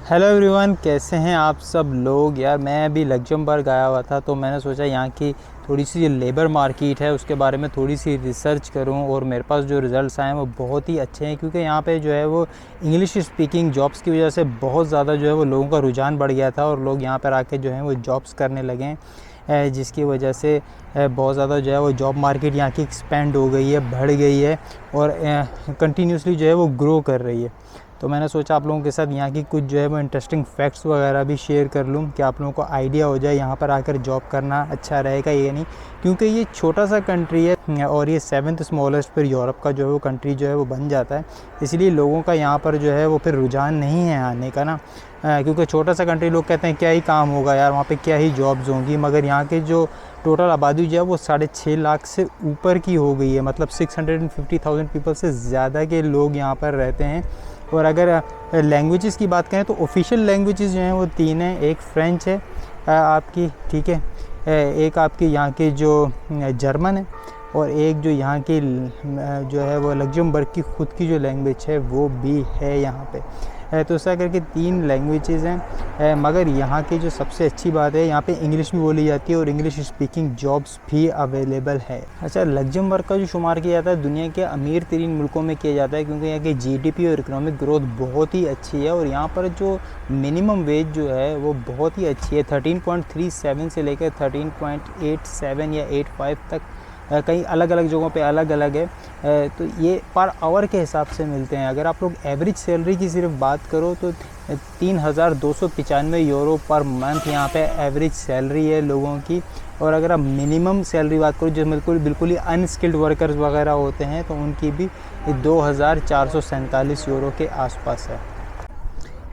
Hello everyone, कैसे हैं आप सब लोग। यार मैं अभी लग्जमबर्ग आया हुआ था, तो मैंने सोचा यहाँ की थोड़ी सी जो लेबर मार्केट है उसके बारे में थोड़ी सी रिसर्च करूं। और मेरे पास जो रिज़ल्ट्स आए हैं वो बहुत ही अच्छे हैं, क्योंकि यहाँ पे जो है वो इंग्लिश स्पीकिंग जॉब्स की वजह से बहुत ज़्यादा जो है वो लोगों का रुझान बढ़ गया था और लोग यहाँ पर आके जो है वो जॉब्स करने लगे हैं, जिसकी वजह से बहुत ज़्यादा जो है वो जॉब मार्केट यहाँ की एक्सपेंड हो गई है, बढ़ गई है और कंटिन्यूसली जो है वो ग्रो कर रही है। तो मैंने सोचा आप लोगों के साथ यहाँ की कुछ जो है वो इंटरेस्टिंग फैक्ट्स वगैरह भी शेयर कर लूँ कि आप लोगों को आइडिया हो जाए यहाँ पर आकर जॉब करना अच्छा रहेगा या नहीं, क्योंकि ये छोटा सा कंट्री है और ये 7th स्मॉलेस्ट फिर यूरोप का जो है वो कंट्री जो है वो बन जाता है। इसलिए लोगों का यहाँ पर जो है वो फिर रुझान नहीं है आने का ना, क्योंकि छोटा सा कंट्री लोग कहते हैं क्या ही काम होगा यार, वहाँ पे क्या ही जॉब्स होंगी। मगर यहाँ के जो टोटल आबादी जो है वो 6.5 लाख से ऊपर की हो गई है, मतलब 650,000 पीपल से ज़्यादा के लोग यहाँ पर रहते हैं। और अगर लैंग्वेजेस की बात करें तो ऑफिशियल लैंग्वेजेस जो हैं वो 3 हैं। एक फ्रेंच है आपकी, ठीक है, एक आपकी यहाँ की जो जर्मन है, और एक जो यहाँ की जो है वो लग्जमबर्ग की ख़ुद की जो लैंग्वेज है वो भी है यहाँ पे। तो ऐसा करके 3 लैंग्वेजेस हैं। मगर यहाँ की जो सबसे अच्छी बात है, यहाँ पे इंग्लिश भी बोली जाती है और इंग्लिश स्पीकिंग जॉब्स भी अवेलेबल है। अच्छा, लग्जमबर्ग का जो शुमार किया जाता है दुनिया के अमीर तरीन मुल्कों में किया जाता है, क्योंकि यहाँ की जीडीपी और इकोनॉमिक ग्रोथ बहुत ही अच्छी है और यहाँ पर जो मिनिमम वेज जो है वो बहुत ही अच्छी है। 13.37 से लेकर 13.87 या 85 तक, कई अलग अलग जगहों पे अलग अलग है। तो ये पर आवर के हिसाब से मिलते हैं। अगर आप लोग एवरेज सैलरी की सिर्फ बात करो तो 3,295 यूरो पर मंथ यहाँ पे एवरेज सैलरी है लोगों की। और अगर आप मिनिमम सैलरी बात करो, जो बिल्कुल ही अनस्किल्ड वर्कर्स वगैरह होते हैं, तो उनकी भी 2,447 यूरो के आसपास है।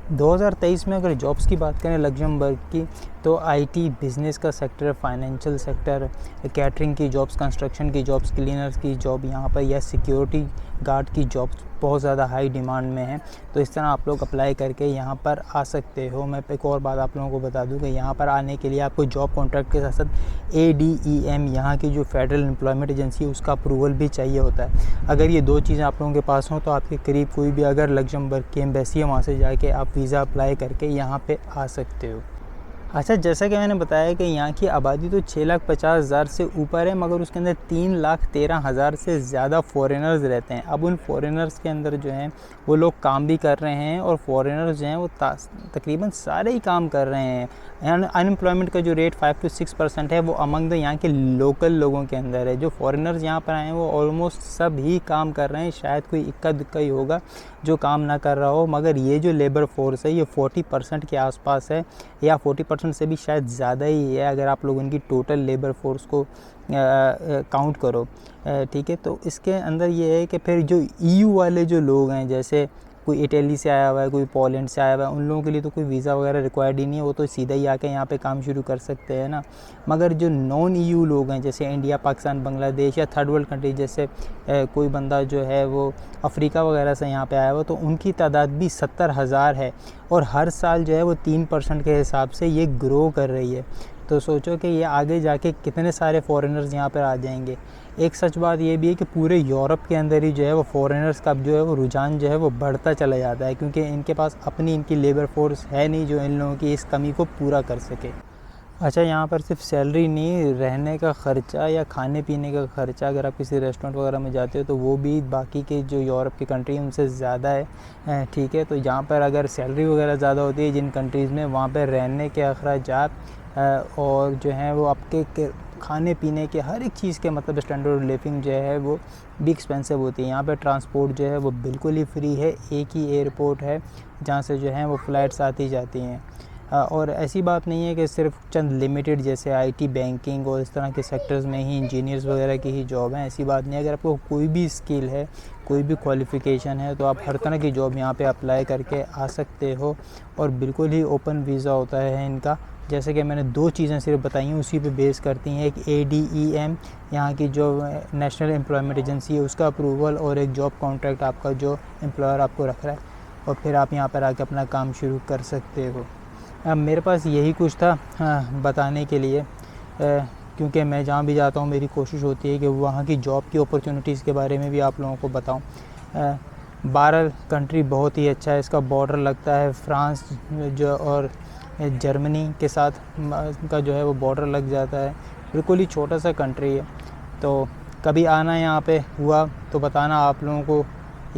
2023 में अगर जॉब्स की बात करें लग्जमबर्ग की, तो आईटी बिज़नेस का सेक्टर, फाइनेंशियल सेक्टर, कैटरिंग की जॉब्स, कंस्ट्रक्शन की जॉब्स, क्लीनर्स की जॉब यहाँ पर, या सिक्योरिटी गार्ड की जॉब्स बहुत ज़्यादा हाई डिमांड में है। तो इस तरह आप लोग अप्लाई करके यहाँ पर आ सकते हो। मैं एक और बात आप लोगों को बता दूँ कि यहाँ पर आने के लिए आपको जॉब कॉन्ट्रैक्ट के साथ साथ ADEM यहाँ की जो फेडरल एम्प्लॉयमेंट एजेंसी है उसका अप्रूवल भी चाहिए होता है। अगर ये 2 चीज़ें आप लोगों के पास हों तो आपके करीब कोई भी अगर लग्जमबर्ग की एम्बेसी है वहाँ से जाके आप वीज़ा अप्लाई करके यहाँ पे आ सकते हो। अच्छा, जैसा कि मैंने बताया कि यहाँ की आबादी तो 6,50,000 से ऊपर है, मगर उसके अंदर 3,13,000 से ज़्यादा फ़ॉरेनर्स रहते हैं। अब उन फ़ॉरेनर्स के अंदर जो हैं वो लोग काम भी कर रहे हैं, और फ़ॉरेनर्स जो हैं वो तकरीबन सारे ही काम कर रहे हैं। अनएम्प्लॉयमेंट का जो रेट 5 to 6% है वो अमंग द यहाँ के लोकल लोगों के अंदर है। जो फ़ॉरेनर्स यहाँ पर आए हैं वो ऑलमोस्ट सब ही काम कर रहे हैं, शायद कोई इक्का दुक्का ही होगा जो काम ना कर रहा हो। मगर ये जो लेबर फोर्स है ये 40% के आसपास है, या 40% से भी शायद ज़्यादा ही है अगर आप लोग उनकी टोटल लेबर फोर्स को काउंट करो, ठीक है। तो इसके अंदर ये है कि फिर जो EU वाले जो लोग हैं, जैसे कोई इटली से आया हुआ है, कोई पोलैंड से आया हुआ है, उन लोगों के लिए तो कोई वीज़ा वगैरह रिक्वायर्ड ही नहीं है, वो तो सीधा ही आके यहाँ पे काम शुरू कर सकते हैं ना। मगर जो नॉन EU लोग हैं, जैसे इंडिया, पाकिस्तान, बांग्लादेश या थर्ड वर्ल्ड कंट्री, जैसे कोई बंदा जो है वो अफ्रीका वगैरह से यहाँ पे आया हुआ, तो उनकी तादाद भी 70,000 है और हर साल जो है वो 3% के हिसाब से ये ग्रो कर रही है। तो सोचो कि ये आगे जाके कितने सारे फ़ॉरेनर्स यहाँ पर आ जाएंगे। एक सच बात ये भी है कि पूरे यूरोप के अंदर ही जो है वो फ़ॉरेनर्स का जो है वो रुझान जो है वो बढ़ता चला जाता है, क्योंकि इनके पास अपनी इनकी लेबर फोर्स है नहीं जो इन लोगों की इस कमी को पूरा कर सके। अच्छा, यहाँ पर सिर्फ सैलरी नहीं, रहने का ख़र्चा या खाने पीने का ख़र्चा, अगर आप किसी रेस्टोरेंट वगैरह में जाते हो तो वो भी बाकी के जो यूरोप की कंट्री उनसे ज़्यादा है, ठीक है। तो यहाँ पर अगर सैलरी वगैरह ज़्यादा होती है जिन कंट्रीज़ में, वहाँ पर रहने के अखराजात और जो हैं वो आपके खाने पीने के हर एक चीज़ के, मतलब स्टैंडर्ड लिविंग जो है वो भी एक्सपेंसिव होती है। यहाँ पे ट्रांसपोर्ट जो है वो बिल्कुल ही फ्री है, एक ही एयरपोर्ट है जहाँ से जो है वो फ़्लाइट्स आती जाती हैं। और ऐसी बात नहीं है कि सिर्फ चंद लिमिटेड जैसे आईटी, बैंकिंग और इस तरह के सेक्टर्स में ही इंजीनियर्स वगैरह की ही जॉब है, ऐसी बात नहीं है। अगर आपको कोई भी स्किल है, कोई भी क्वालिफ़िकेशन है, तो आप हर तरह की जॉब यहाँ पे अप्लाई करके आ सकते हो। और बिल्कुल ही ओपन वीज़ा होता है इनका। जैसे कि मैंने 2 चीज़ें सिर्फ बताई हैं, उसी पे बेस करती हैं। एक ADEM यहाँ की जो नेशनल एम्प्लॉयमेंट एजेंसी है उसका अप्रूवल, और एक जॉब कॉन्ट्रैक्ट आपका जो एम्प्लॉयर आपको रख रहा है, और फिर आप यहाँ पर आके अपना काम शुरू कर सकते हो। अब मेरे पास यही कुछ था बताने के लिए, क्योंकि मैं जहाँ भी जाता हूँ मेरी कोशिश होती है कि वहाँ की जॉब की अपॉर्चुनिटीज़ के बारे में भी आप लोगों को बताऊँ। 12 कंट्री बहुत ही अच्छा है, इसका बॉर्डर लगता है फ्रांस जो और जर्मनी के साथ का जो है वो बॉर्डर लग जाता है, बिल्कुल ही छोटा सा कंट्री है। तो कभी आना यहाँ पे हुआ तो बताना आप लोगों को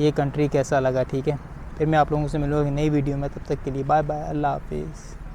ये कंट्री कैसा लगा, ठीक है। फिर मैं आप लोगों से मिलूँगा एक नई वीडियो में, तब तक के लिए बाय बाय, अल्लाह हाफिज़।